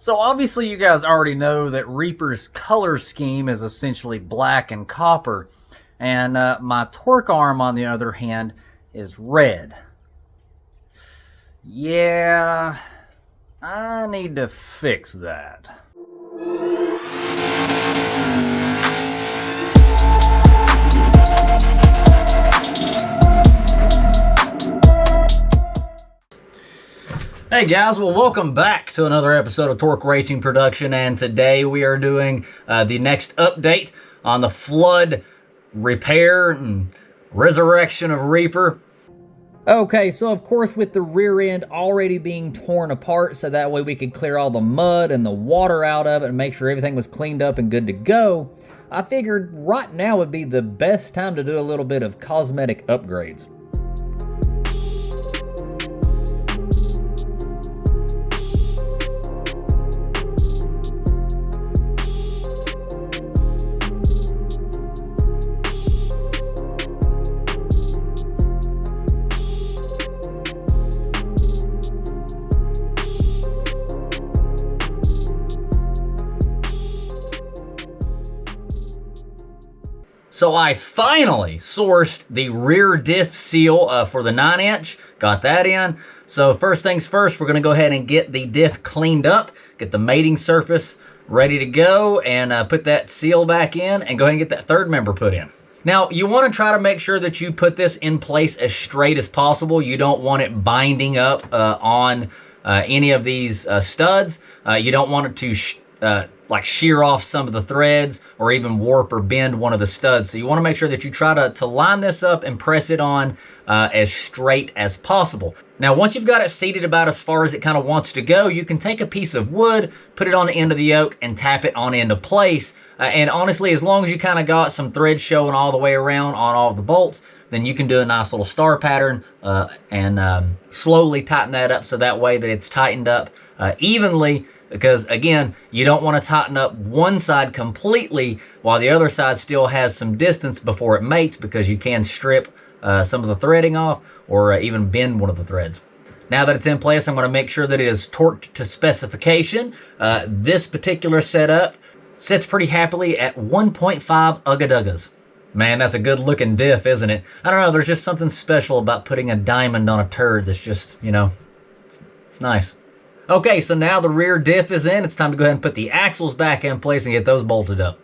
So obviously you guys already know that Reaper's color scheme is essentially black and copper, and my torque arm on the other hand is red. Yeah, I need to fix that. Hey guys, well welcome back to another episode of Torque Racing Production, and today we are doing the next update on the flood repair and resurrection of Reaper. Okay, so of course with the rear end already being torn apart so that way we could clear all the mud and the water out of it and make sure everything was cleaned up and good to go, I figured right now would be the best time to do a little bit of cosmetic upgrades. So I finally sourced the rear diff seal for the 9-inch, got that in. So first things first, we're gonna go ahead and get the diff cleaned up, get the mating surface ready to go, and put that seal back in and go ahead and get that third member put in. Now, you wanna try to make sure that you put this in place as straight as possible. You don't want it binding up on any of these studs. You don't want it to like shear off some of the threads or even warp or bend one of the studs. So you wanna make sure that you try to line this up and press it on as straight as possible. Now, once you've got it seated about as far as it kind of wants to go, you can take a piece of wood, put it on the end of the yoke and tap it on into place. And honestly, as long as you kind of got some thread showing all the way around on all of the bolts, then you can do a nice little star pattern and slowly tighten that up so that way that it's tightened up evenly. Because again, you don't want to tighten up one side completely while the other side still has some distance before it mates, because you can strip some of the threading off or even bend one of the threads. Now that it's in place, I'm going to make sure that it is torqued to specification. This particular setup sits pretty happily at 1.5 ugga-duggas. Man, that's a good looking diff, isn't it? I don't know, there's just something special about putting a diamond on a turd that's just, you know, it's nice. Okay, so now the rear diff is in. It's time to go ahead and put the axles back in place and get those bolted up.